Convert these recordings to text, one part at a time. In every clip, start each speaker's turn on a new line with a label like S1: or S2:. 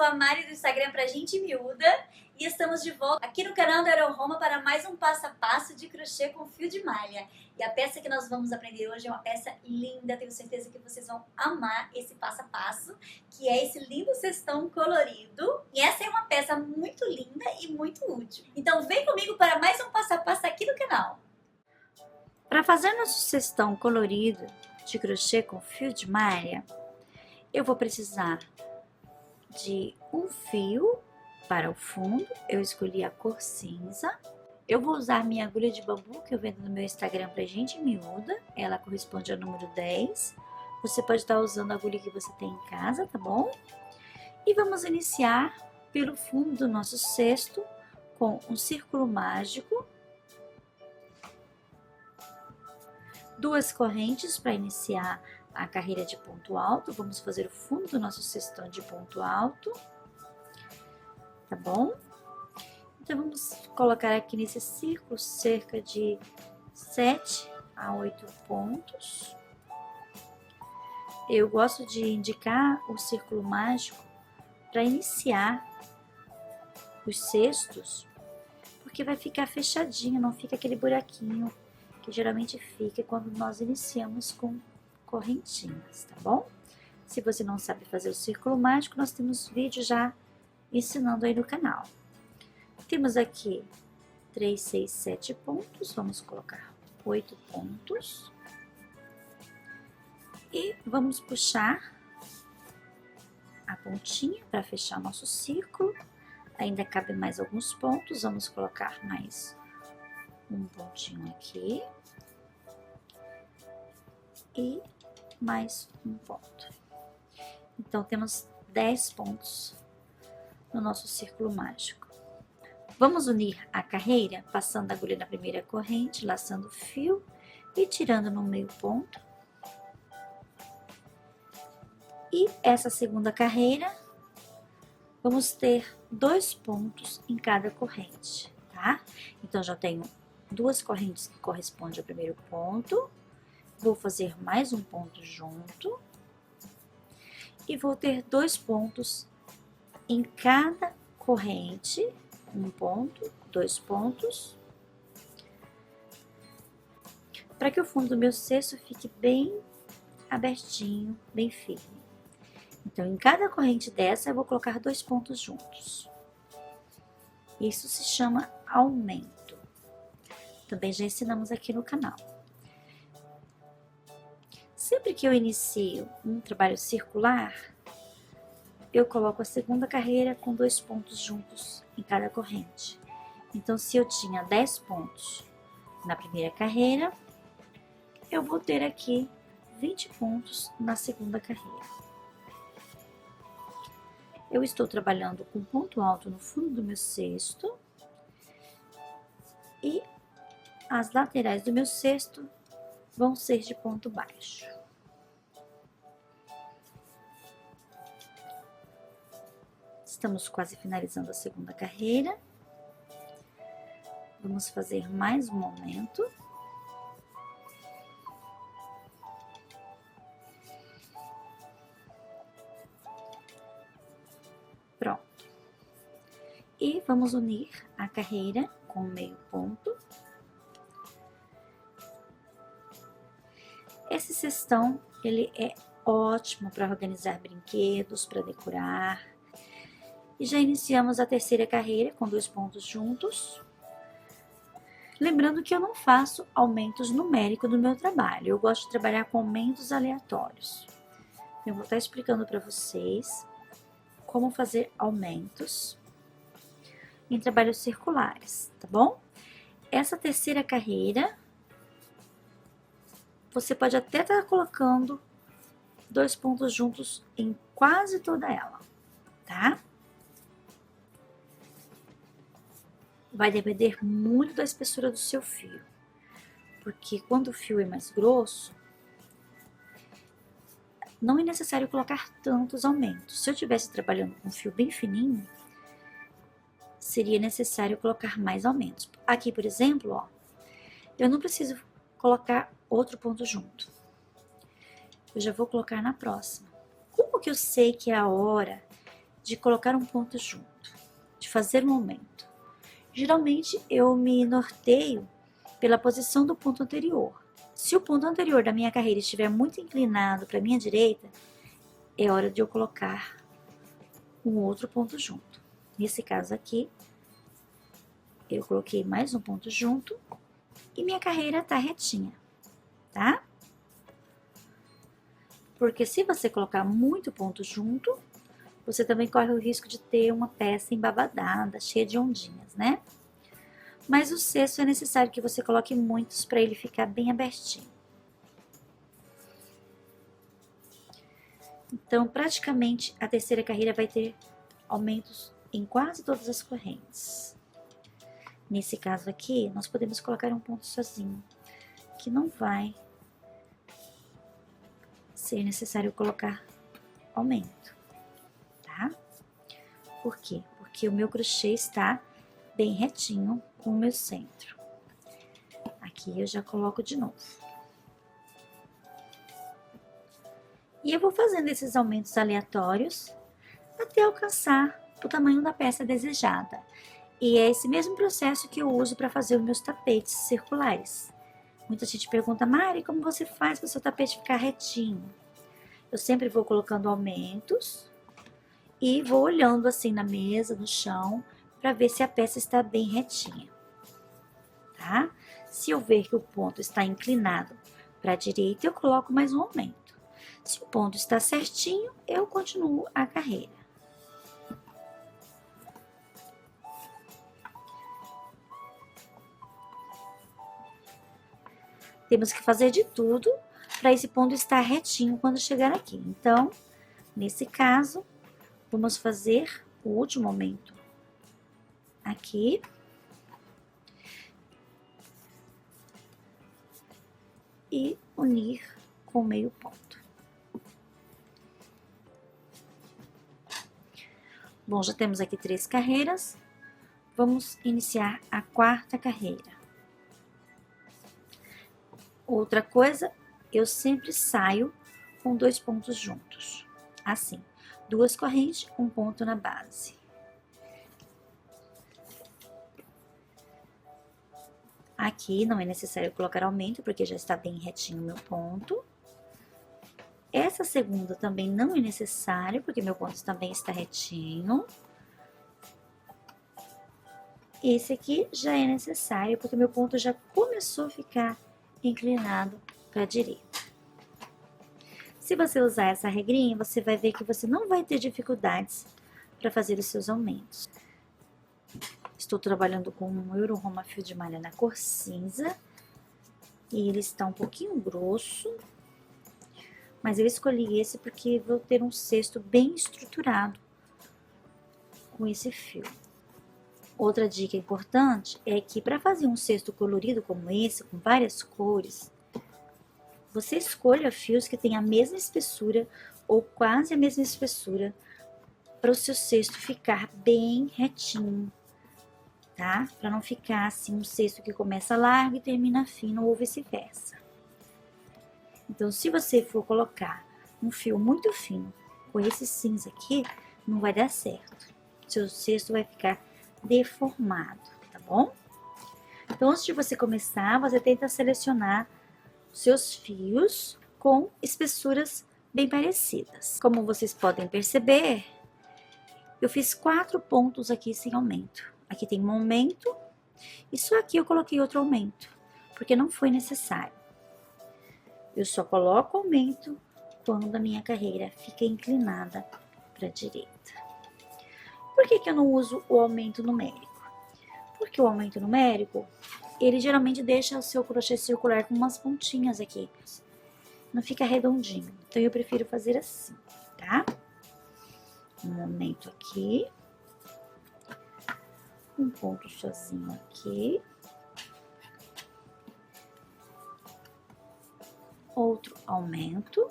S1: sou a Mari do Instagram Pra Gente Miúda e estamos de volta aqui no canal da Aeroroma para mais um passo a passo de crochê com fio de malha. E a peça que nós vamos aprender hoje é uma peça linda, tenho certeza que vocês vão amar esse passo a passo, que é esse lindo cestão colorido. E essa é uma peça muito linda e muito útil. Então vem comigo para mais um passo a passo aqui no canal. Para fazer nosso cestão colorido de crochê com fio de malha, eu vou precisar de um fio para o fundo. Eu escolhi a cor cinza. Eu vou usar minha agulha de bambu que eu vendo no meu Instagram Pra Gente Miúda. Ela corresponde ao número 10. Você pode estar usando a agulha que você tem em casa, tá bom? E vamos iniciar pelo fundo do nosso cesto com um círculo mágico, duas correntes para iniciar a carreira de ponto alto. Vamos fazer o fundo do nosso cestão de ponto alto, tá bom? Então vamos colocar aqui nesse círculo cerca de 7 a 8 pontos. Eu gosto de indicar o círculo mágico para iniciar os cestos, porque vai ficar fechadinho, não fica aquele buraquinho que geralmente fica quando nós iniciamos com correntinhas, tá bom? Se você não sabe fazer o círculo mágico, nós temos vídeo já ensinando aí no canal. Temos aqui 3, 6, 7 pontos, vamos colocar 8 pontos. E vamos puxar a pontinha para fechar nosso círculo. Ainda cabe mais alguns pontos, vamos colocar mais um pontinho aqui e mais um ponto. Então temos 10 pontos no nosso círculo mágico. Vamos unir a carreira passando a agulha na primeira corrente, laçando o fio e tirando no meio ponto. E essa segunda carreira, vamos ter 2 pontos em cada corrente, tá? Então já tenho duas correntes que correspondem ao primeiro ponto, vou fazer mais um ponto junto e vou ter 2 pontos em cada corrente, um ponto, 2 pontos, para que o fundo do meu cesto fique bem abertinho, bem firme. Então, em cada corrente dessa, eu vou colocar 2 pontos juntos. Isso se chama aumento. Também já ensinamos aqui no canal. Sempre que eu inicio um trabalho circular, eu coloco a segunda carreira com 2 pontos juntos em cada corrente. Então, se eu tinha 10 pontos na primeira carreira, eu vou ter aqui 20 pontos na segunda carreira. Eu estou trabalhando com ponto alto no fundo do meu cesto e as laterais do meu cesto vão ser de ponto baixo. Estamos quase finalizando a segunda carreira. Vamos fazer mais um aumento. Pronto. E vamos unir a carreira com meio ponto. Esse cestão, ele é ótimo para organizar brinquedos, para decorar. E já iniciamos a terceira carreira com 2 pontos juntos. Lembrando que eu não faço aumentos numéricos no meu trabalho. Eu gosto de trabalhar com aumentos aleatórios. Eu vou estar explicando para vocês como fazer aumentos em trabalhos circulares, tá bom? Essa terceira carreira, você pode até estar colocando 2 pontos juntos em quase toda ela, tá? Vai depender muito da espessura do seu fio, porque quando o fio é mais grosso, não é necessário colocar tantos aumentos. Se eu estivesse trabalhando com fio bem fininho, seria necessário colocar mais aumentos. Aqui, por exemplo, ó, eu não preciso colocar outro ponto junto. Eu já vou colocar na próxima. Como que eu sei que é a hora
S2: de colocar um ponto junto, de fazer um aumento. Geralmente eu me norteio pela posição do ponto anterior. Se o ponto anterior da minha carreira estiver muito inclinado para a minha direita, é hora de eu colocar um outro ponto junto. Nesse caso aqui, eu coloquei mais um ponto junto e minha carreira tá retinha, tá? Porque se você colocar muito ponto junto, você também corre o risco de ter uma peça embabadada, cheia de ondinhas, né? Mas o cesto é necessário que você coloque muitos para ele ficar bem abertinho. Então, praticamente, a terceira carreira vai ter aumentos em quase todas as correntes. Nesse caso aqui, nós podemos colocar um ponto sozinho, que não vai ser necessário colocar aumento, tá? Por quê? Porque o meu crochê está bem retinho com o meu centro. Aqui eu já coloco de novo. E eu vou fazendo esses aumentos aleatórios até alcançar o tamanho da peça desejada. E é esse mesmo processo que eu uso para fazer os meus tapetes circulares. Muita gente pergunta, Mari, como você faz para o seu tapete ficar retinho? Eu sempre vou colocando aumentos e vou olhando assim na mesa, no chão, para ver se a peça está bem retinha, tá? Se eu ver que o ponto está inclinado para a direita, eu coloco mais um aumento. Se o ponto está certinho, eu continuo a carreira. Temos que fazer de tudo para esse ponto estar retinho quando chegar aqui. Então, nesse caso, vamos fazer o último aumento aqui. E unir com meio ponto. Bom, já temos aqui 3 carreiras. Vamos iniciar a 4ª carreira. Outra coisa, eu sempre saio com 2 pontos juntos. Assim, 2 correntes, um ponto na base. Aqui não é necessário colocar aumento, porque já está bem retinho o meu ponto. Essa segunda também não é necessário, porque meu ponto também está retinho. Esse aqui já é necessário, porque meu ponto já começou a ficar inclinado para a direita. Se você usar essa regrinha, você vai ver que você não vai ter dificuldades para fazer os seus aumentos. Estou trabalhando com um Euro-Roma fio de malha na cor cinza. E ele está um pouquinho grosso. Mas eu escolhi esse porque vou ter um cesto bem estruturado com esse fio. Outra dica importante é que para fazer um cesto colorido como esse, com várias cores, você escolha fios que tenham a mesma espessura ou quase a mesma espessura para o seu cesto ficar bem retinho, tá? Para não ficar assim um cesto que começa largo e termina fino ou vice-versa. Então, se você for colocar um fio muito fino com esse cinza aqui, não vai dar certo. Seu cesto vai ficar deformado, tá bom? Então, antes de você começar, você tenta selecionar seus fios com espessuras bem parecidas. Como vocês podem perceber, eu fiz 4 pontos aqui sem aumento. Aqui tem um aumento e só aqui eu coloquei outro aumento, porque não foi necessário. Eu só coloco aumento quando a minha carreira fica inclinada para a direita. Por que eu não uso o aumento numérico? Porque o aumento numérico, ele geralmente deixa o seu crochê circular com umas pontinhas aqui. Não fica redondinho. Então, eu prefiro fazer assim, tá? Um aumento aqui. Um ponto sozinho aqui. Outro aumento.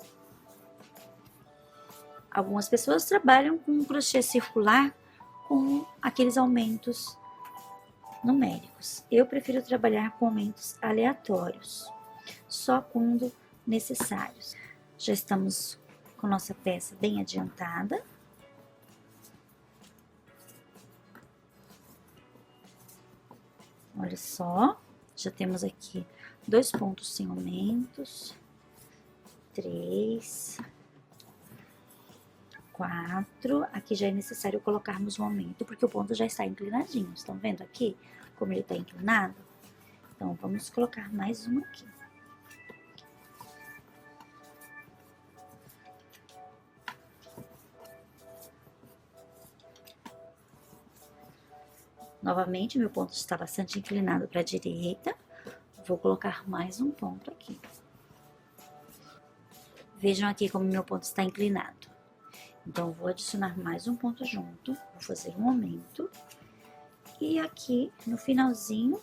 S2: Algumas pessoas trabalham com um crochê circular com aqueles aumentos numéricos. Eu prefiro trabalhar com aumentos aleatórios, só quando necessários. Já estamos com nossa peça bem adiantada. Olha só, já temos aqui 2 pontos sem aumentos, 3, 4. Aqui já é necessário colocarmos um aumento, porque o ponto já está inclinadinho. Estão vendo aqui como ele está inclinado? Então, vamos colocar mais um aqui. Novamente, meu ponto está bastante inclinado para a direita. Vou colocar mais um ponto aqui. Vejam aqui como meu ponto está inclinado. Então, vou adicionar mais um ponto junto. Vou fazer um aumento. E aqui, no finalzinho,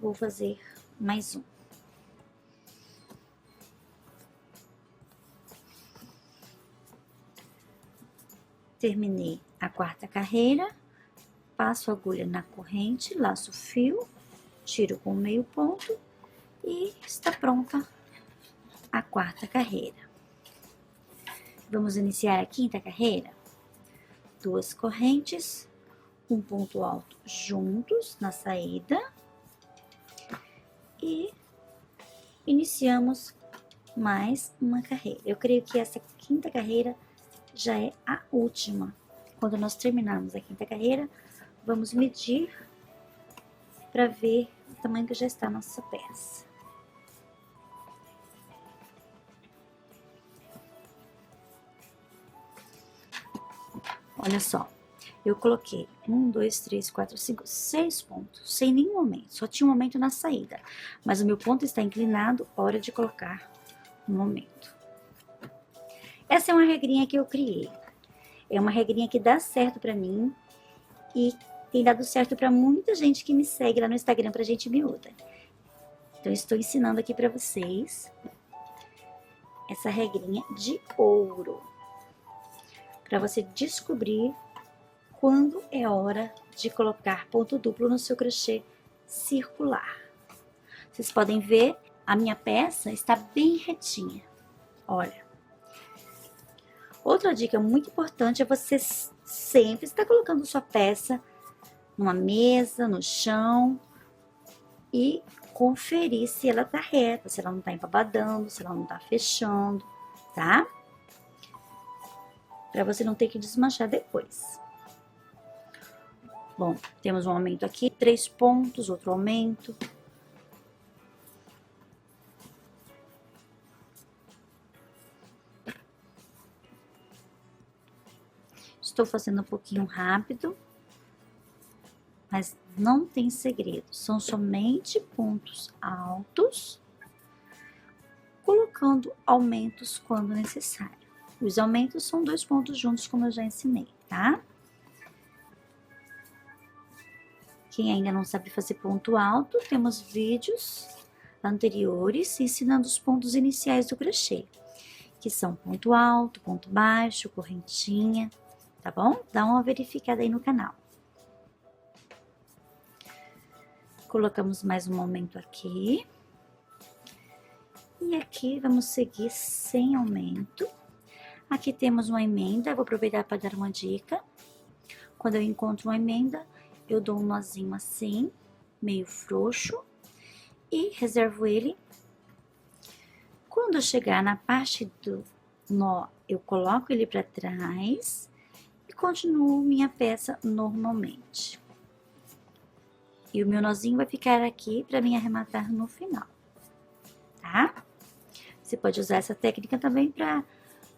S2: vou fazer mais um. Terminei a 4ª carreira, passo a agulha na corrente, laço o fio, tiro com meio ponto e está pronta a 4ª carreira. Vamos iniciar a 5ª carreira. 2 correntes, um ponto alto juntos na saída e iniciamos mais uma carreira. Eu creio que essa 5ª carreira já é a última. Quando nós terminarmos a 5ª carreira, vamos medir para ver o tamanho que já está a nossa peça. Olha só, eu coloquei 1, 2, 3, 4, 5, 6 pontos, sem nenhum aumento, só tinha um aumento na saída. Mas o meu ponto está inclinado, hora de colocar um aumento. Essa é uma regrinha que eu criei. É uma regrinha que dá certo pra mim e tem dado certo pra muita gente que me segue lá no Instagram pra Gente Miúda. Então, estou ensinando aqui pra vocês essa regrinha de ouro. Pra você descobrir quando é hora de colocar ponto duplo no seu crochê circular. Vocês podem ver, a minha peça está bem retinha. Olha. Outra dica muito importante é você sempre estar colocando sua peça numa mesa, no chão e conferir se ela tá reta, se ela não tá empabadando, se ela não tá fechando, tá? Para você não ter que desmanchar depois. Bom, temos um aumento aqui, 3 pontos, outro aumento. Estou fazendo um pouquinho rápido, mas não tem segredo. São somente pontos altos, colocando aumentos quando necessário. Os aumentos são 2 pontos juntos, como eu já ensinei, tá? Quem ainda não sabe fazer ponto alto, temos vídeos anteriores ensinando os pontos iniciais do crochê, que são ponto alto, ponto baixo, correntinha, tá bom? Dá uma verificada aí no canal. Colocamos mais um aumento aqui. E aqui vamos seguir sem aumento. Aqui temos uma emenda, vou aproveitar para dar uma dica. Quando eu encontro uma emenda, eu dou um nozinho assim, meio frouxo, e reservo ele. Quando eu chegar na parte do nó, eu coloco ele para trás e continuo minha peça normalmente. E o meu nozinho vai ficar aqui para mim arrematar no final, tá? Você pode usar essa técnica também para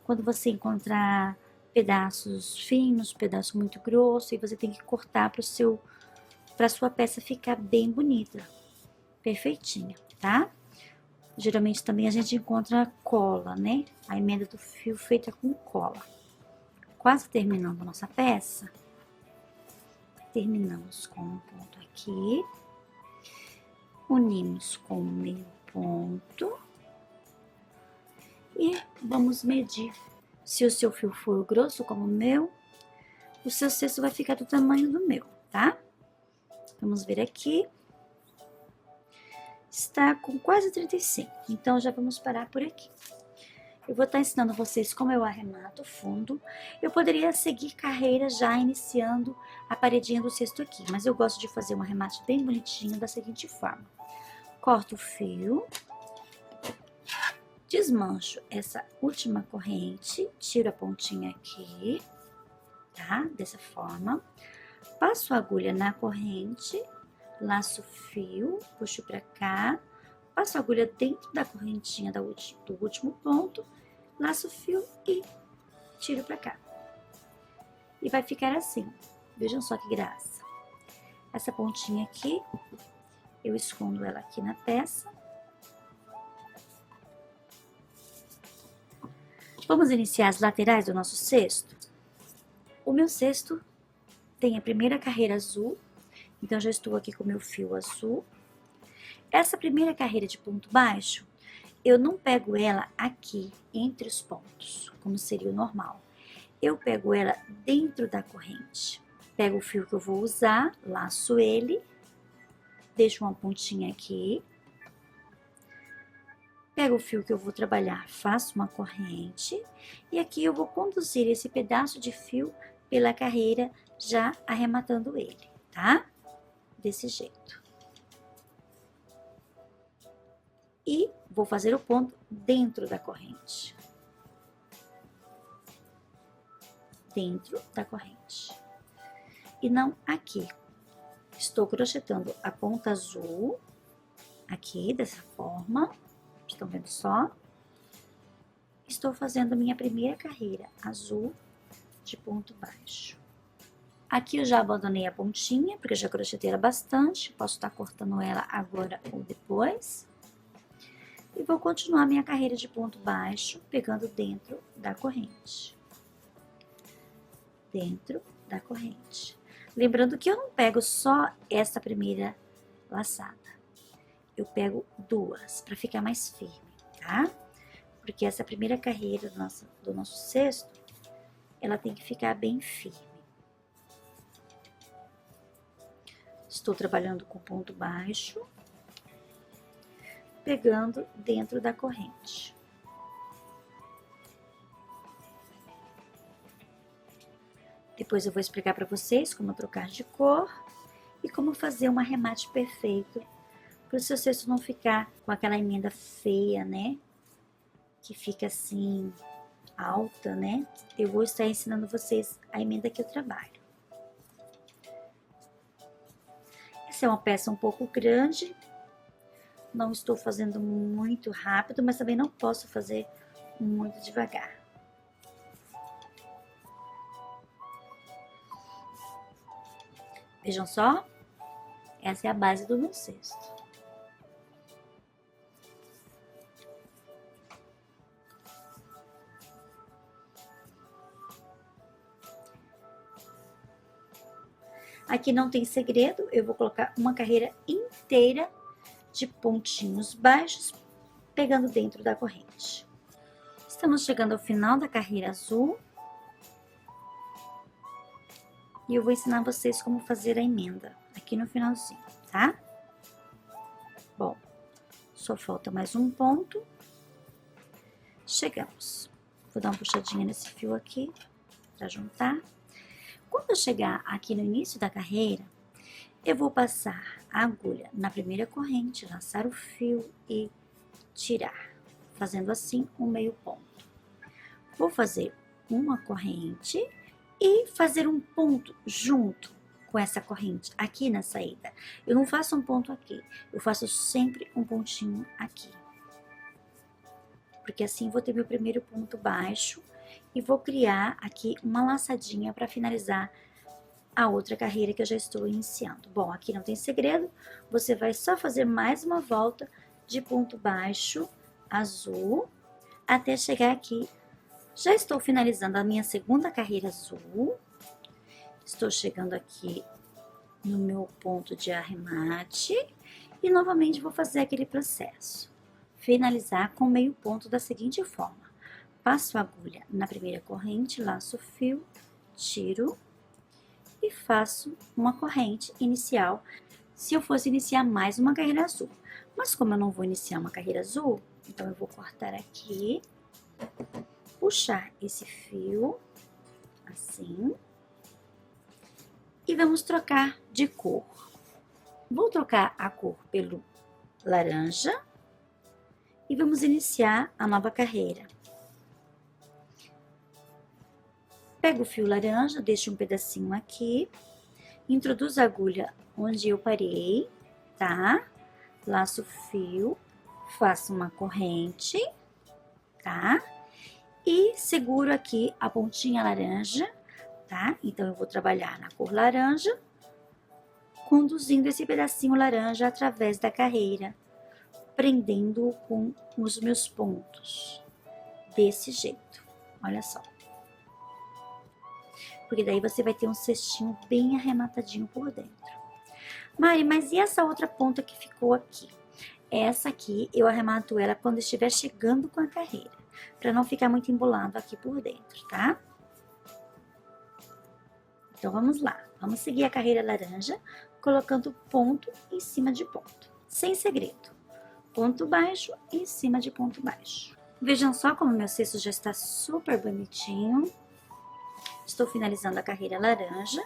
S2: quando você encontrar pedaços finos, pedaço muito grosso, e você tem que cortar para sua peça ficar bem bonita, perfeitinha, tá? Geralmente também a gente encontra cola, né? A emenda do fio feita com cola. Quase terminando a nossa peça, terminamos com um ponto aqui, unimos com o meio ponto e vamos medir. Se o seu fio for grosso como o meu, o seu cesto vai ficar do tamanho do meu, tá? Vamos ver aqui. Está com quase 35, então já vamos parar por aqui. Eu vou estar ensinando vocês como eu arremato o fundo. Eu poderia seguir carreira já iniciando a paredinha do cesto aqui, mas eu gosto de fazer um arremate bem bonitinho da seguinte forma. Corto o fio, desmancho essa última corrente, tiro a pontinha aqui, tá? Dessa forma. Passo a agulha na corrente, laço o fio, puxo pra cá, passo a agulha dentro da correntinha do último ponto, laço o fio e tiro pra cá. E vai ficar assim, vejam só que graça. Essa pontinha aqui, eu escondo ela aqui na peça. Vamos iniciar as laterais do nosso cesto? O meu cesto tem a primeira carreira azul, então já estou aqui com o meu fio azul. Essa primeira carreira de ponto baixo, eu não pego ela aqui entre os pontos, como seria o normal. Eu pego ela dentro da corrente. Pego o fio que eu vou usar, laço ele, deixo uma pontinha aqui. Pego o fio que eu vou trabalhar, faço uma corrente. E aqui eu vou conduzir esse pedaço de fio pela carreira, já arrematando ele, tá? Desse jeito. E vou fazer o ponto dentro da corrente. Dentro da corrente. E não aqui. Estou crochetando a ponta azul, aqui, dessa forma. Estão vendo só? Estou fazendo minha primeira carreira azul de ponto baixo. Aqui eu já abandonei a pontinha, porque eu já crochetei ela bastante. Posso estar cortando ela agora ou depois. E vou continuar minha carreira de ponto baixo, pegando dentro da corrente. Dentro da corrente. Lembrando que eu não pego só essa primeira laçada. Eu pego duas, para ficar mais firme, tá? Porque essa primeira carreira do nosso cesto, ela tem que ficar bem firme. Estou trabalhando com ponto baixo, pegando dentro da corrente. Depois eu vou explicar para vocês como trocar de cor e como fazer um arremate perfeito, para o seu cesto não ficar com aquela emenda feia, né? Que fica assim, alta, né? Eu vou estar ensinando vocês a emenda que eu trabalho. Essa é uma peça um pouco grande. Não estou fazendo muito rápido, mas também não posso fazer muito devagar. Vejam só, essa é a base do meu cesto. Aqui não tem segredo, eu vou colocar uma carreira inteira de pontinhos baixos, pegando dentro da corrente. Estamos chegando ao final da carreira azul. E eu vou ensinar vocês como fazer a emenda aqui no finalzinho, tá? Bom, só falta mais um ponto. Chegamos. Vou dar uma puxadinha nesse fio aqui, pra juntar. Quando eu chegar aqui no início da carreira, eu vou passar a agulha na primeira corrente, laçar o fio e tirar, fazendo assim um meio ponto. Vou fazer uma corrente e fazer um ponto junto com essa corrente aqui na saída. Eu não faço um ponto aqui, eu faço sempre um pontinho aqui. Porque assim vou ter meu primeiro ponto baixo e vou criar aqui uma laçadinha para finalizar a outra carreira que eu já estou iniciando. Bom, aqui não tem segredo, você vai só fazer mais uma volta de ponto baixo azul até chegar aqui. Já estou finalizando a minha segunda carreira azul. Estou chegando aqui no meu ponto de arremate e novamente vou fazer aquele processo. Finalizar com meio ponto da seguinte forma. Passo a agulha na primeira corrente, laço o fio, tiro e faço uma corrente inicial. Se eu fosse iniciar mais uma carreira azul. Mas como eu não vou iniciar uma carreira azul, então eu vou cortar aqui. puxar esse fio, assim, e vamos trocar de cor. Vou trocar a cor pelo laranja e vamos iniciar a nova carreira. Pego o fio laranja, deixo um pedacinho aqui, introduzo a agulha onde eu parei, tá? Laço o fio, faço uma corrente, tá? E seguro aqui a pontinha laranja, tá? Então, eu vou trabalhar na cor laranja, conduzindo esse pedacinho laranja através da carreira, prendendo-o com os meus pontos, desse jeito, olha só. Porque daí você vai ter um cestinho bem arrematadinho por dentro. Mari, mas e essa outra ponta que ficou aqui? Essa aqui, eu arremato ela quando estiver chegando com a carreira, para não ficar muito embolado aqui por dentro, tá? Então, vamos lá. Vamos seguir a carreira laranja, colocando ponto em cima de ponto. Sem segredo. Ponto baixo em cima de ponto baixo. Vejam só como meu cesto já está super bonitinho. Estou finalizando a carreira laranja,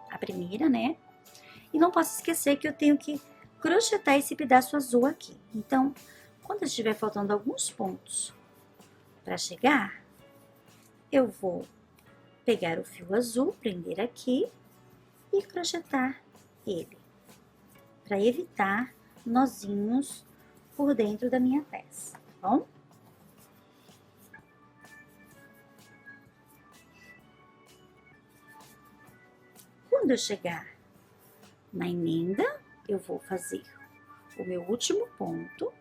S2: a primeira, né? E não posso esquecer que eu tenho que crochetar esse pedaço azul aqui. Então, quando estiver faltando alguns pontos para chegar, eu vou pegar o fio azul, prender aqui e crochetar ele, para evitar nozinhos por dentro da minha peça, tá bom? Quando eu chegar na emenda, eu vou fazer o meu último ponto,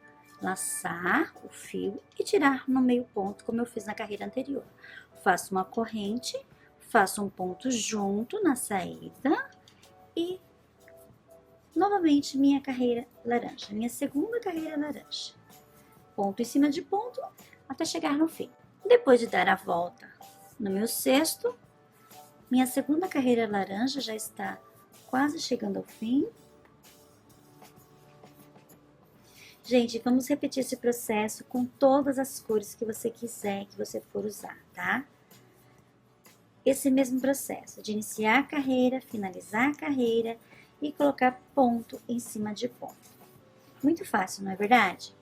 S2: laçar o fio e tirar no meio ponto, como eu fiz na carreira anterior. Faço uma corrente, faço um ponto junto na saída e novamente minha carreira laranja, minha segunda carreira laranja. Ponto em cima de ponto até chegar no fim. Depois de dar a volta no meu cesto, minha segunda carreira laranja já está quase chegando ao fim. Gente, vamos repetir esse processo com todas as cores que você quiser, que você for usar, tá? Esse mesmo processo de iniciar a carreira, finalizar a carreira e colocar ponto em cima de ponto. Muito fácil, não é verdade?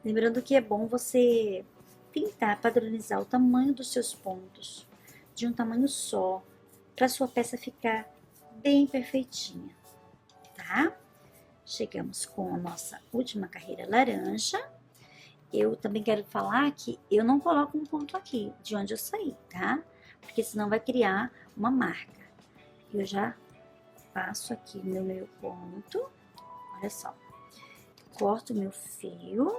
S2: Lembrando que é bom você pintar, padronizar o tamanho dos seus pontos de um tamanho só, para sua peça ficar bem perfeitinha, tá? Chegamos com a nossa última carreira laranja. Eu também quero falar que eu não coloco um ponto aqui, de onde eu saí, tá? Porque senão vai criar uma marca. Eu já passo aqui no meu ponto, olha só. Corto o meu fio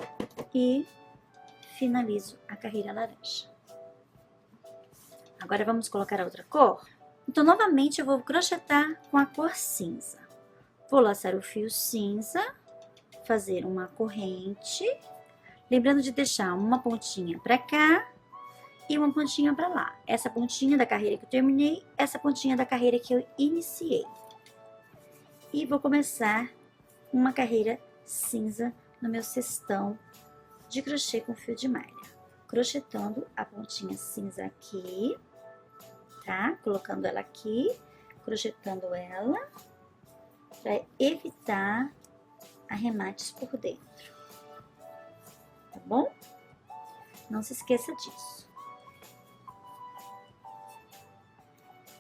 S2: e finalizo a carreira laranja. Agora, vamos colocar a outra cor? Então, novamente, eu vou crochetar com a cor cinza. Vou laçar o fio cinza, fazer uma corrente, lembrando de deixar uma pontinha para cá e uma pontinha para lá. Essa pontinha da carreira que eu terminei, essa pontinha da carreira que eu iniciei. E vou começar uma carreira cinza no meu cestão de crochê com fio de malha. Crochetando a pontinha cinza aqui, tá? Colocando ela aqui, crochetando ela, para evitar arremates por dentro, tá bom? Não se esqueça disso.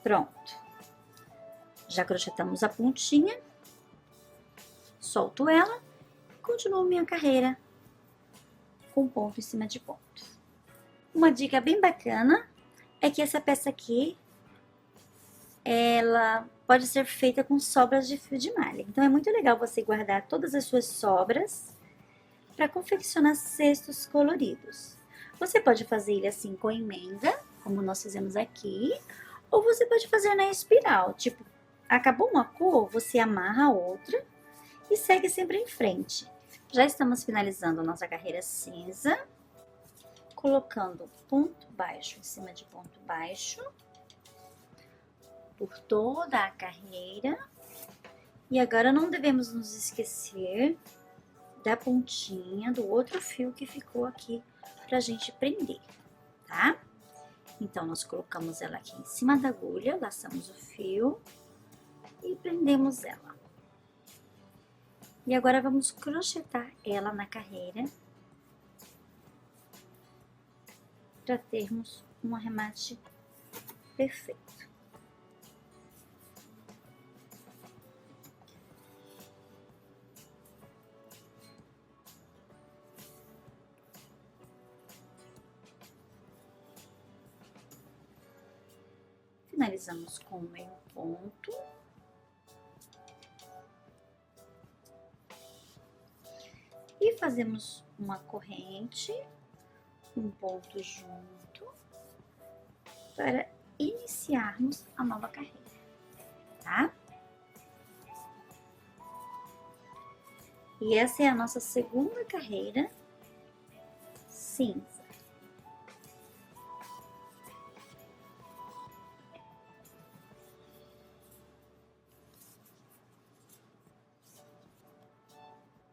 S2: Pronto. Já crochetamos a pontinha, solto ela e continuo minha carreira com ponto em cima de ponto. Uma dica bem bacana é que essa peça aqui, ela pode ser feita com sobras de fio de malha. Então, é muito legal você guardar todas as suas sobras para confeccionar cestos coloridos. Você pode fazer ele assim com emenda, como nós fizemos aqui, ou você pode fazer na espiral, tipo, acabou uma cor, você amarra a outra e segue sempre em frente. Já estamos finalizando a nossa carreira cinza, colocando ponto baixo em cima de ponto baixo, por toda a carreira. E agora não devemos nos esquecer da pontinha do outro fio que ficou aqui pra gente prender, tá? Então, nós colocamos ela aqui em cima da agulha, laçamos o fio e prendemos ela. E agora, vamos crochetar ela na carreira para termos um arremate perfeito. Finalizamos com o meio ponto. E fazemos uma corrente, um ponto junto, para iniciarmos a nova carreira, tá? E essa é a nossa segunda carreira cinza.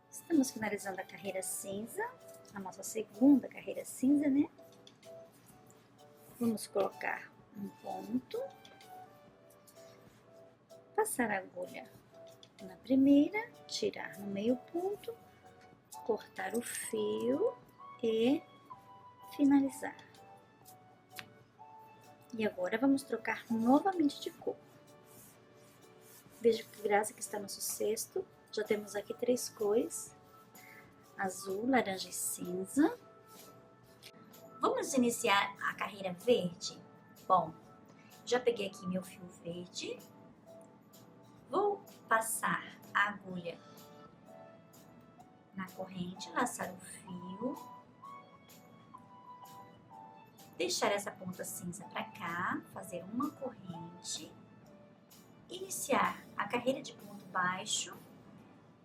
S2: Estamos finalizando a carreira cinza, a nossa segunda carreira cinza, né? Vamos colocar um ponto, passar a agulha na primeira, tirar no meio ponto, cortar o fio e finalizar. E agora vamos trocar novamente de cor. Veja que graça que está nosso cesto. Já temos aqui 3 cores: azul, laranja e cinza.
S1: Vamos iniciar a carreira verde? Bom, já peguei aqui meu fio verde. Vou passar a agulha na corrente, laçar o fio, deixar essa ponta cinza para cá, fazer uma corrente, iniciar a carreira de ponto baixo,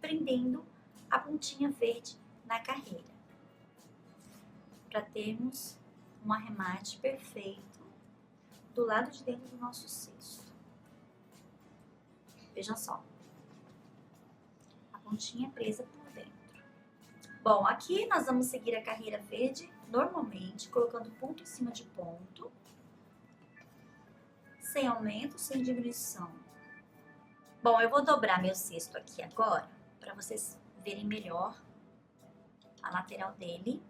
S1: prendendo a pontinha verde na carreira, para termos um arremate perfeito do lado de dentro do nosso cesto. Vejam só, a pontinha presa por dentro. Bom, aqui nós vamos seguir a carreira verde normalmente, colocando ponto em cima de ponto, sem aumento, sem diminuição. Bom, eu vou dobrar meu cesto aqui agora, para vocês verem melhor a lateral dele,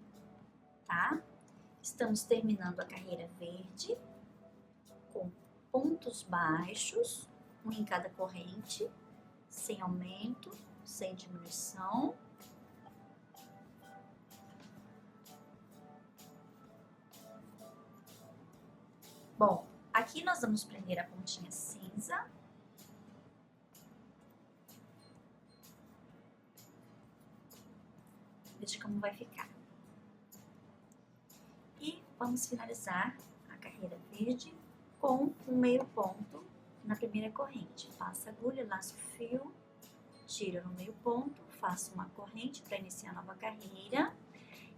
S1: tá? Estamos terminando a carreira verde com pontos baixos, um em cada corrente, sem aumento, sem diminuição. Bom, aqui nós vamos prender a pontinha cinza. Veja como vai ficar. E vamos finalizar a carreira verde com um meio ponto na primeira corrente. Passa a agulha, laço o fio, tiro no meio ponto, faço uma corrente para iniciar a nova carreira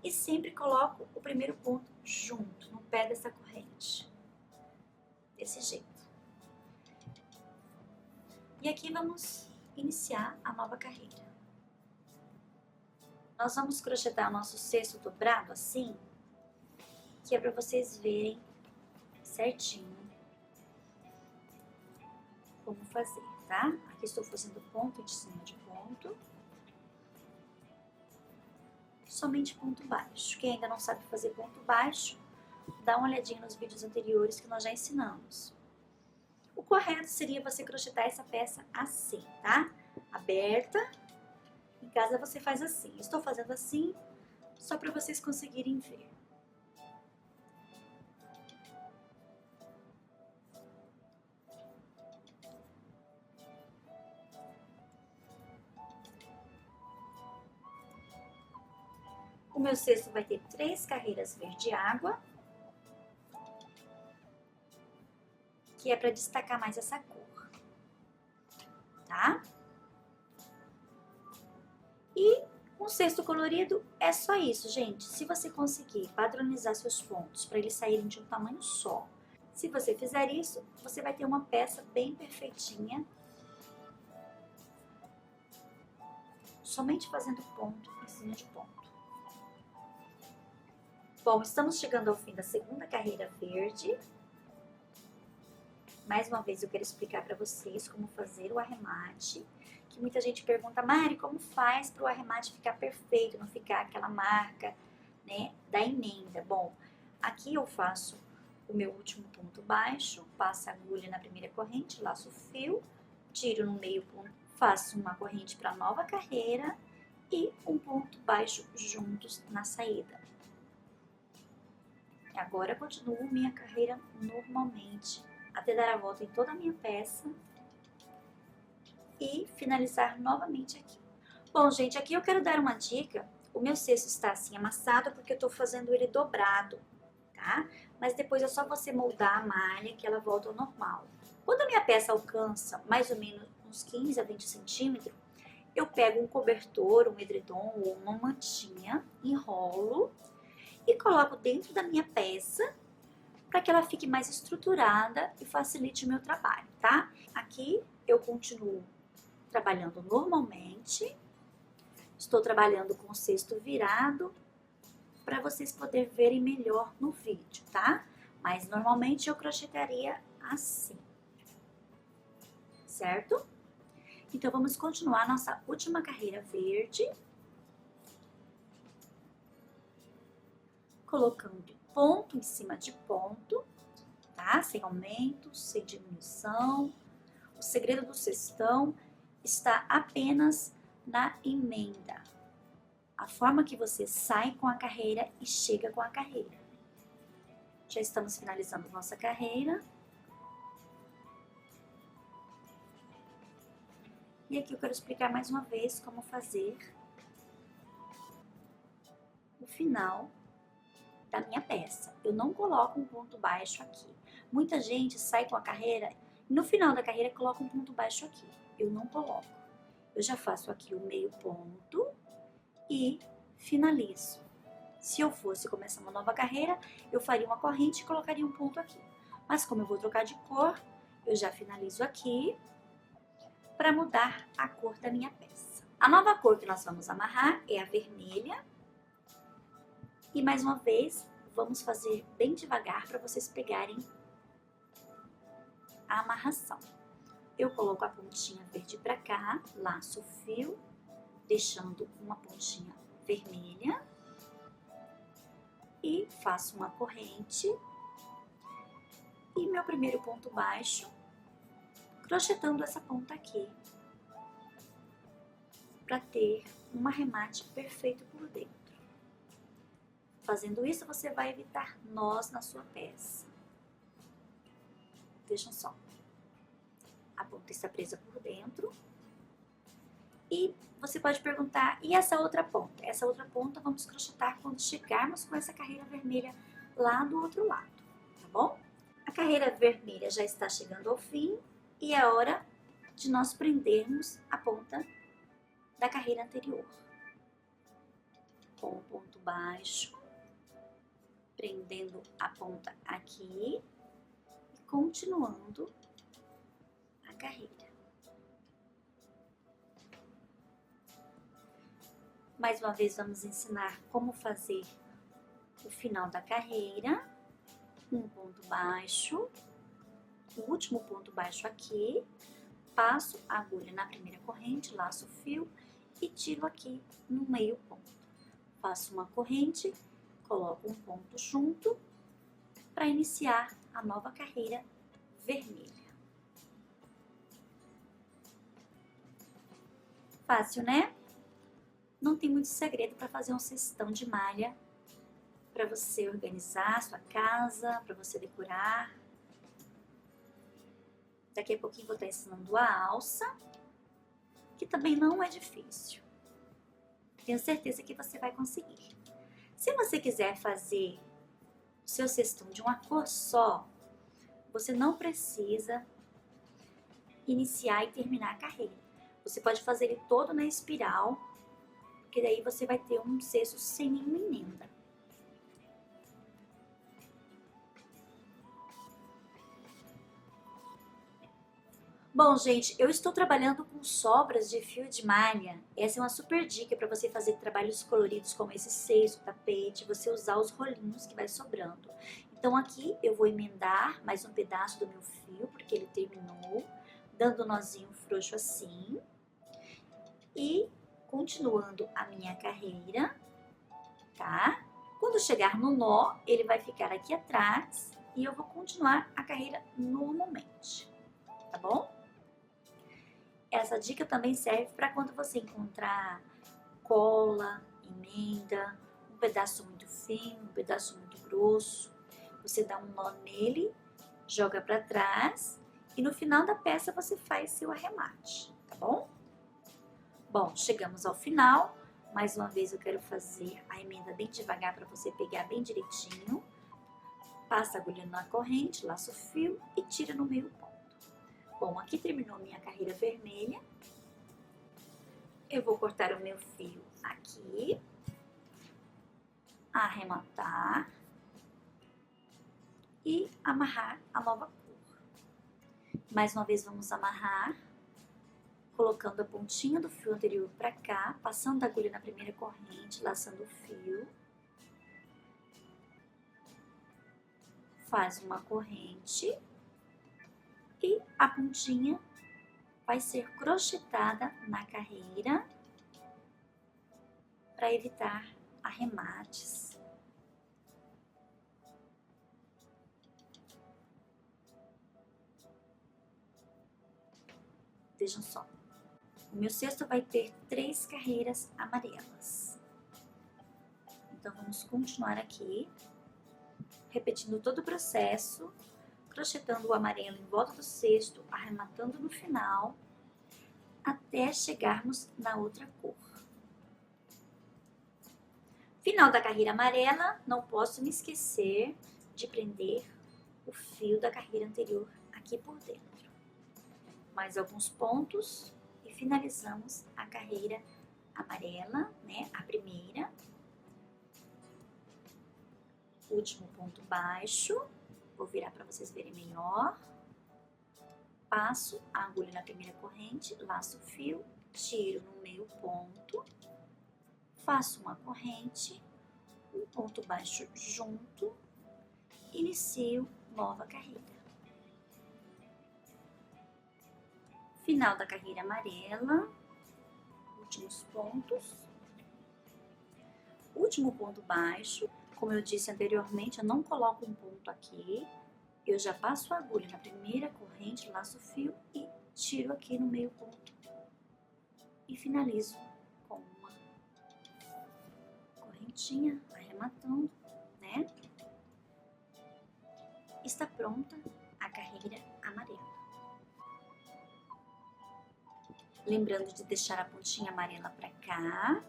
S1: e sempre coloco o primeiro ponto junto, no pé dessa corrente. Desse jeito. E aqui vamos iniciar a nova carreira. Nós vamos crochetar o nosso cesto dobrado assim, que é para vocês verem certinho como fazer, tá? Aqui estou fazendo ponto de cima de ponto. Somente ponto baixo. Quem ainda não sabe fazer ponto baixo, dá uma olhadinha nos vídeos anteriores que nós já ensinamos. O correto seria você crochetar essa peça assim, tá? Aberta. Em casa você faz assim. Estou fazendo assim, só para vocês conseguirem ver. O meu cesto vai ter 3 carreiras verde água, que é para destacar mais essa cor, tá? E um cesto colorido é só isso, gente. Se você conseguir padronizar seus pontos para eles saírem de um tamanho só, se você fizer isso, você vai ter uma peça bem perfeitinha.
S2: somente fazendo ponto em cima de ponto. Bom, estamos chegando ao fim da segunda carreira verde. Mais uma vez eu quero explicar para vocês como fazer o arremate, que muita gente pergunta, Mari, como faz para o arremate ficar perfeito, não ficar aquela marca, né, da emenda? Bom, aqui eu faço o meu último ponto baixo, passo a agulha na primeira corrente, laço o fio, tiro no meio ponto, faço uma corrente para a nova carreira e um ponto baixo juntos na saída. Agora continuo minha carreira normalmente, até dar a volta em toda a minha peça e finalizar novamente aqui. Bom, gente, aqui eu quero dar uma dica. O meu cesto está assim amassado porque eu tô fazendo ele dobrado, tá? Mas depois é só você moldar a malha que ela volta ao normal. Quando a minha peça alcança mais ou menos uns 15 a 20 centímetros, eu pego um cobertor, um edredom ou uma mantinha, enrolo e coloco dentro da minha peça para que ela fique mais estruturada e facilite o meu trabalho, tá? Aqui eu continuo trabalhando normalmente, estou trabalhando com o cesto virado para vocês poderem verem melhor no vídeo, tá? Mas normalmente eu crochetaria assim, certo? Então vamos continuar nossa última carreira verde, colocando ponto em cima de ponto, tá? Sem aumento, sem diminuição. O segredo do cestão está apenas na emenda. A forma que você sai com a carreira e chega com a carreira. Já estamos finalizando nossa carreira. E aqui eu quero explicar mais uma vez como fazer o final da minha peça. Eu não coloco um ponto baixo aqui. Muita gente sai com a carreira e no final da carreira coloca um ponto baixo aqui. Eu não coloco. Eu já faço aqui o meio ponto e finalizo. Se eu fosse começar uma nova carreira, eu faria uma corrente e colocaria um ponto aqui. Mas como eu vou trocar de cor, eu já finalizo aqui para mudar a cor da minha peça. A nova cor que nós vamos amarrar é a vermelha. E mais uma vez, vamos fazer bem devagar para vocês pegarem a amarração. Eu coloco a pontinha verde para cá, laço o fio, deixando uma pontinha vermelha e faço uma corrente e meu primeiro ponto baixo, crochetando essa ponta aqui, para ter um arremate perfeito por dentro. Fazendo isso, você vai evitar nós na sua peça. Vejam só. A ponta está presa por dentro. E você pode perguntar, e essa outra ponta? Essa outra ponta vamos crochetar quando chegarmos com essa carreira vermelha lá do outro lado, tá bom? A carreira vermelha já está chegando ao fim e é hora de nós prendermos a ponta da carreira anterior. Com o ponto baixo, prendendo a ponta aqui e continuando a carreira. Mais uma vez vamos ensinar como fazer o final da carreira. Um ponto baixo, o último ponto baixo aqui, passo a agulha na primeira corrente, laço o fio e tiro aqui no meio ponto. Faço uma corrente, coloco um ponto junto para iniciar a nova carreira vermelha. Fácil, né? Não tem muito segredo para fazer um cestão de malha para você organizar a sua casa, para você decorar. Daqui a pouquinho vou estar ensinando a alça, que também não é difícil. Tenho certeza que você vai conseguir. Se você quiser fazer o seu cestão de uma cor só, você não precisa iniciar e terminar a carreira. Você pode fazer ele todo na espiral, porque daí você vai ter um cesto sem nenhuma emenda. Bom, gente, eu estou trabalhando com sobras de fio de malha. Essa é uma super dica para você fazer trabalhos coloridos como esse cesto, tapete, você usar os rolinhos que vai sobrando. Então aqui eu vou emendar mais um pedaço do meu fio, porque ele terminou, dando um nozinho frouxo assim. E continuando a minha carreira, tá? Quando chegar no nó, ele vai ficar aqui atrás e eu vou continuar a carreira normalmente, tá bom? Essa dica também serve para quando você encontrar cola, emenda, um pedaço muito fino, um pedaço muito grosso. Você dá um nó nele, joga para trás e no final da peça você faz seu arremate, tá bom? Bom, chegamos ao final. Mais uma vez eu quero fazer a emenda bem devagar para você pegar bem direitinho. Passa a agulha na corrente, laça o fio e tira no meio ponto. Bom, aqui terminou minha carreira vermelha. Eu vou cortar o meu fio aqui, arrematar e amarrar a nova cor. Mais uma vez vamos amarrar, colocando a pontinha do fio anterior para cá, passando a agulha na primeira corrente, laçando o fio. Faz uma corrente e a pontinha vai ser crochetada na carreira para evitar arremates. Vejam só, o meu cesto vai ter 3 carreiras amarelas. Então vamos continuar aqui, repetindo todo o processo, crochetando o amarelo em volta do cesto, arrematando no final, até chegarmos na outra cor. Final da carreira amarela, não posso me esquecer de prender o fio da carreira anterior aqui por dentro. Mais alguns pontos e finalizamos a carreira amarela, né, a primeira. Último ponto baixo. Vou virar para vocês verem melhor. Passo a agulha na primeira corrente, laço o fio, tiro no meio ponto, faço uma corrente, um ponto baixo junto, inicio nova carreira. Final da carreira amarela, últimos pontos. Último ponto baixo, como eu disse anteriormente, eu não coloco um ponto aqui. Eu já passo a agulha na primeira corrente, laço o fio e tiro aqui no meio ponto. E finalizo com uma correntinha, arrematando, né? Está pronta a carreira amarela. Lembrando de deixar a pontinha amarela para cá,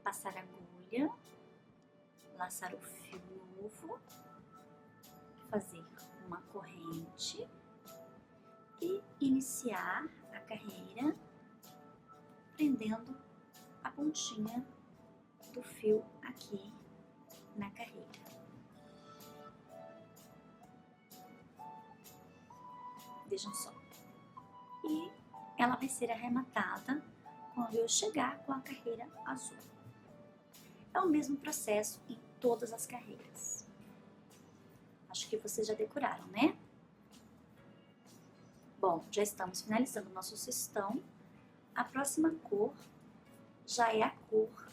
S2: passar a agulha, laçar o fio novo, fazer uma corrente e iniciar a carreira prendendo a pontinha do fio aqui na carreira. Vejam só. E ela vai ser arrematada quando eu chegar com a carreira azul. É o mesmo processo em todas as carreiras. Acho que vocês já decoraram, né? Bom, já estamos finalizando o nosso cestão. A próxima cor já é a cor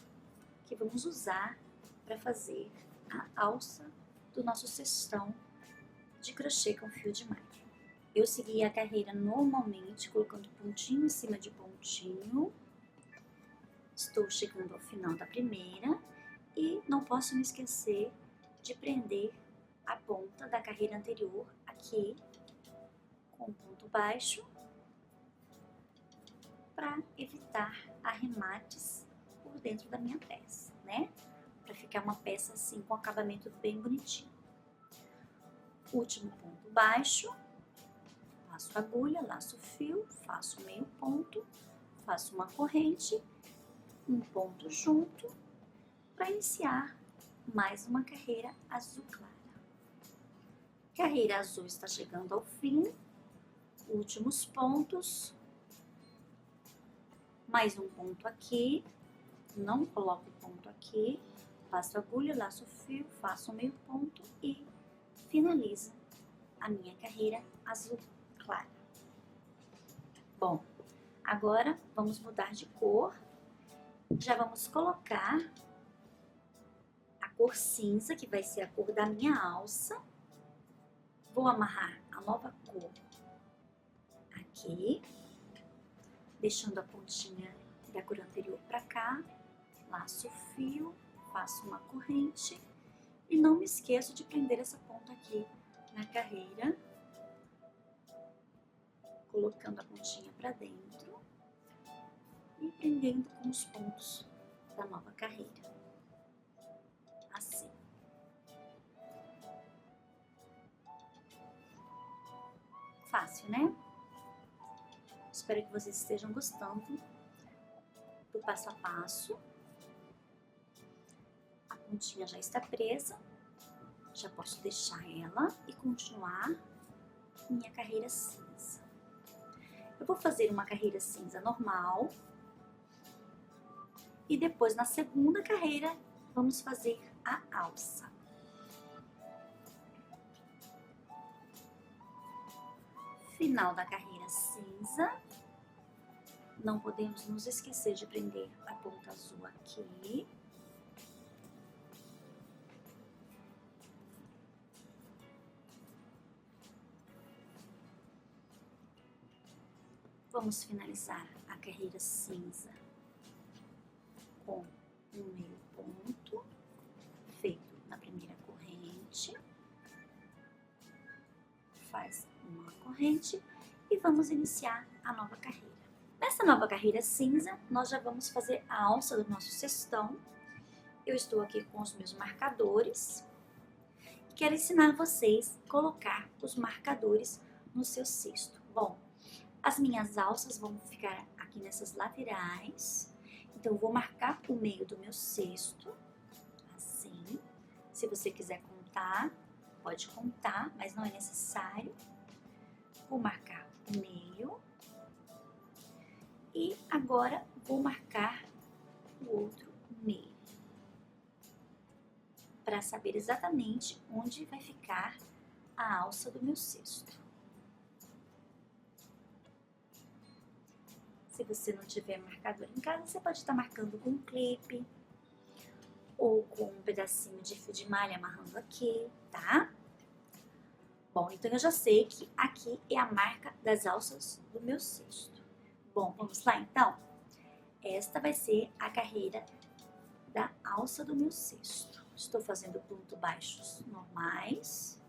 S2: que vamos usar para fazer a alça do nosso cestão de crochê com fio de malha. Eu segui a carreira normalmente, colocando pontinho em cima de pontinho. Estou chegando ao final da primeira e não posso me esquecer de prender a ponta da carreira anterior aqui com ponto baixo para evitar arremates por dentro da minha peça, né? Para ficar uma peça assim com acabamento bem bonitinho. Último ponto baixo, laço a agulha, laço o fio, faço meio ponto, faço uma corrente, um ponto junto para iniciar mais uma carreira azul clara. Carreira azul está chegando ao fim.
S1: últimos pontos, mais um ponto aqui, não coloco ponto aqui, passo agulha, laço o fio, faço um meio ponto e finalizo a minha carreira azul clara. Bom, agora vamos mudar de cor, já vamos colocar a cor cinza, que vai ser a cor da minha alça. Vou amarrar a nova cor aqui, deixando a pontinha da cor anterior para cá, laço o fio, faço uma corrente e não me esqueço de prender essa ponta aqui na carreira, colocando a pontinha para dentro e prendendo com os pontos da nova carreira, assim. Fácil, né? Espero que vocês estejam gostando do passo a passo. A pontinha já está presa, já posso deixar ela e continuar minha carreira cinza. Eu vou fazer uma carreira cinza normal e depois na segunda carreira vamos fazer a alça. Final da carreira cinza, não podemos nos esquecer de prender a ponta azul aqui. Vamos finalizar a carreira cinza com um meio ponto feito na primeira corrente. Faz uma corrente e vamos iniciar a nova carreira. Nessa nova carreira cinza, nós já vamos fazer a alça do nosso cestão. Eu estou aqui com os meus marcadores. Quero ensinar vocês a colocar os marcadores no seu cesto. Bom, as minhas alças vão ficar aqui nessas laterais. Então, eu vou marcar o meio do meu cesto, assim. Se você quiser contar, pode contar, mas não é necessário. Vou marcar o meio. E agora, vou marcar o outro meio. Para saber exatamente onde vai ficar a alça do meu cesto. Se você não tiver marcador em casa, você pode estar marcando com um clipe ou com um pedacinho de fio de malha amarrando aqui, tá? Bom, então eu já sei que aqui é a marca das alças do meu cesto. Bom, vamos lá então? Esta vai ser a carreira da alça do meu cesto. Estou fazendo pontos baixos normais,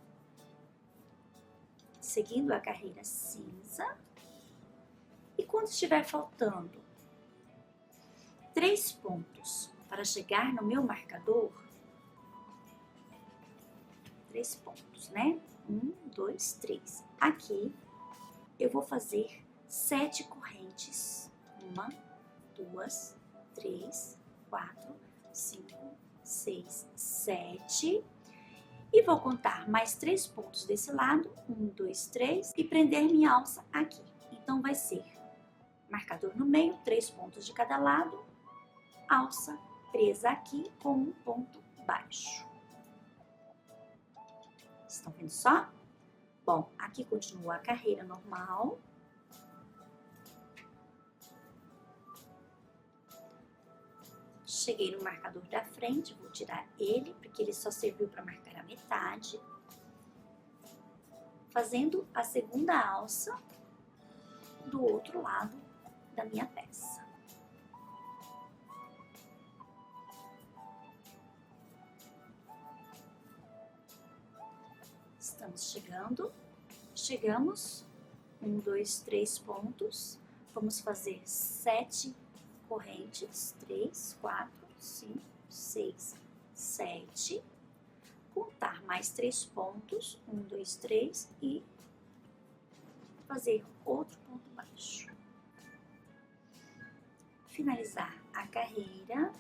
S1: seguindo a carreira cinza. E quando estiver faltando 3 pontos para chegar no meu marcador, 3 pontos, né? 1, 2, 3. Aqui eu vou fazer 7 correntes. 1, 2, 3, 4, 5, 6, 7. E vou contar mais 3 pontos desse lado. 1, 2, 3. E prender minha alça aqui. Então, vai ser marcador no meio, 3 pontos de cada lado, alça presa aqui com um ponto baixo. Estão vendo só? Bom, aqui continua a carreira normal. Cheguei no marcador da frente, vou tirar ele, porque ele só serviu para marcar a metade. Fazendo a segunda alça do outro lado da minha peça. Estamos chegamos, 1, 2, 3 pontos, vamos fazer 7 correntes, 3, 4, 5, 6, 7, contar mais 3 pontos, 1, 2, 3 e fazer outro ponto baixo. Finalizar a carreira.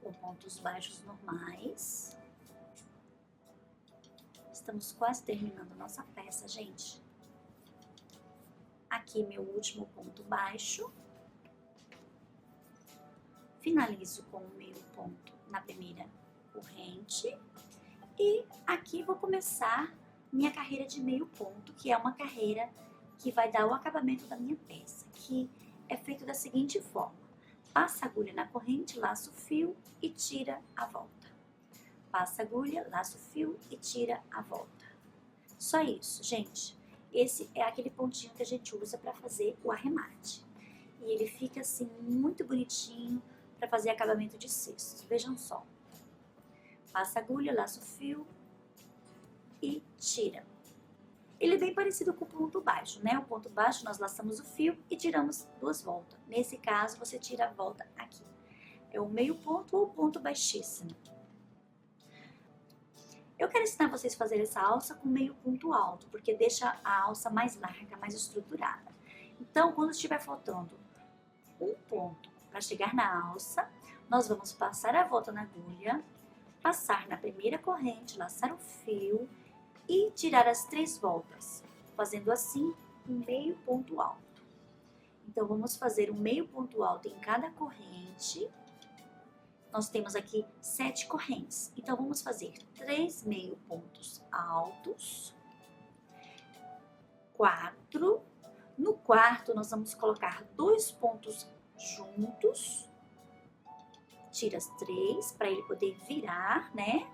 S1: Com ponto pontos baixos normais. Estamos quase terminando a nossa peça, gente. Aqui meu último ponto baixo. Finalizo com o meio ponto na primeira corrente. E aqui vou começar minha carreira de meio ponto, que é uma carreira que vai dar o acabamento da minha peça, que é feito da seguinte forma. Passa a agulha na corrente, laça o fio e tira a volta. Passa a agulha, laça o fio e tira a volta. Só isso, gente. Esse é aquele pontinho que a gente usa para fazer o arremate. E ele fica assim muito bonitinho para fazer acabamento de cestos. Vejam só. Passa a agulha, laça o fio e tira. Ele é bem parecido com o ponto baixo, né? O ponto baixo nós laçamos o fio e tiramos 2 voltas. Nesse caso, você tira a volta aqui. É o meio ponto ou ponto baixíssimo. Eu quero ensinar vocês a fazer essa alça com meio ponto alto, porque deixa a alça mais larga, mais estruturada. Então, quando estiver faltando um ponto para chegar na alça, nós vamos passar a volta na agulha, passar na primeira corrente, laçar o fio e tirar as 3 voltas, fazendo assim um meio ponto alto. Então, vamos fazer um meio ponto alto em cada corrente. Nós temos aqui 7 correntes, então vamos fazer 3 meio pontos altos, 4. No quarto, nós vamos colocar 2 pontos juntos, tira as 3 para ele poder virar, né?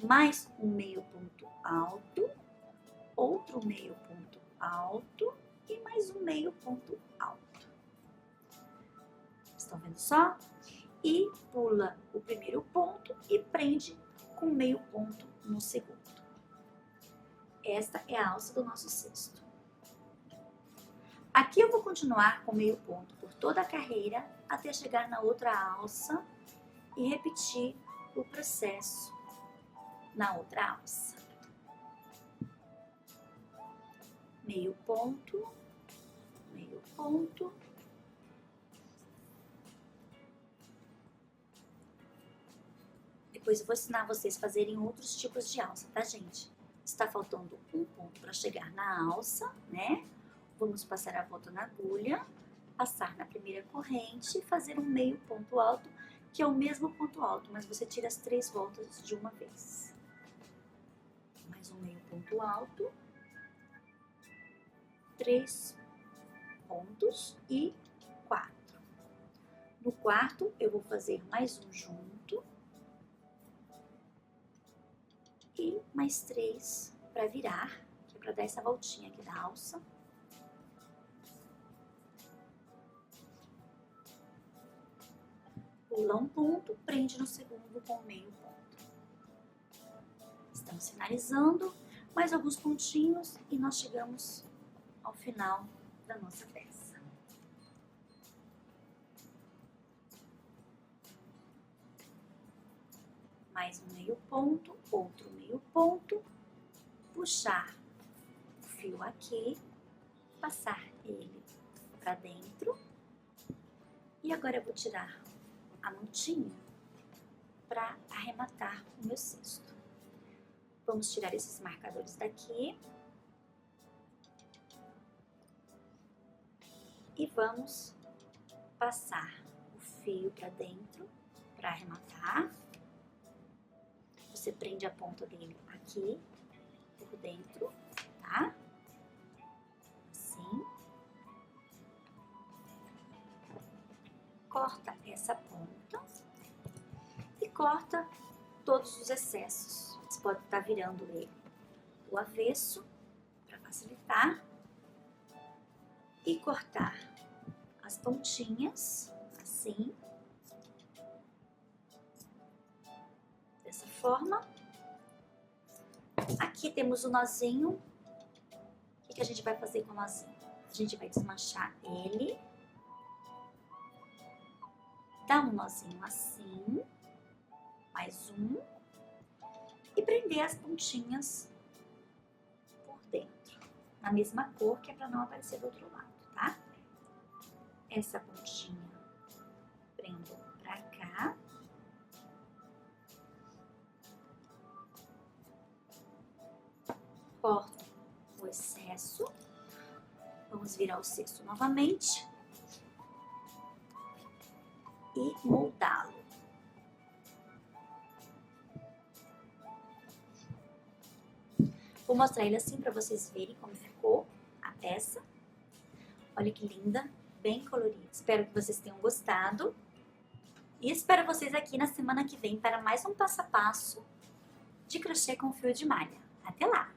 S1: Mais um meio ponto alto, outro meio ponto alto e mais um meio ponto alto. Estão vendo só? E pula o primeiro ponto e prende com meio ponto no segundo. Esta é a alça do nosso cesto. Aqui eu vou continuar com meio ponto por toda a carreira até chegar na outra alça e repetir o processo na outra alça. Meio ponto, meio ponto. Depois eu vou ensinar vocês a fazerem outros tipos de alça, tá, gente? Está faltando um ponto para chegar na alça, né? Vamos passar a volta na agulha, passar na primeira corrente e fazer um meio ponto alto, que é o mesmo ponto alto, mas você tira as 3 voltas de uma vez. Mais um meio ponto alto, 3 pontos e 4. No quarto, eu vou fazer mais um junto e mais 3 para virar, que é para dar essa voltinha aqui da alça. Pula um ponto, prende no segundo com meio ponto. Estamos finalizando mais alguns pontinhos e nós chegamos ao final da nossa peça. Mais um meio ponto, outro meio ponto, puxar o fio aqui, passar ele para dentro e agora eu vou tirar a montinha para arrematar o meu cesto. Vamos tirar esses marcadores daqui e vamos passar o fio para dentro para arrematar. Você prende a ponta dele aqui por dentro, tá? Assim. Corta essa ponta e corta todos os excessos. Você pode estar virando ele do avesso para facilitar e cortar as pontinhas assim, dessa forma. Aqui temos o nozinho. O que a gente vai fazer com o nozinho? A gente vai desmanchar ele. Dá um nozinho assim, mais um, e prender as pontinhas por dentro, na mesma cor, que é para não aparecer do outro lado, tá? Essa pontinha prendo pra cá
S2: corto o excesso. Vamos virar o cesto novamente e moldá-lo. Vou mostrar ele assim para vocês verem como ficou a peça. Olha que linda, bem colorida. Espero que vocês tenham gostado. E espero vocês aqui na semana que vem para mais um passo a passo de crochê com fio de malha. Até lá!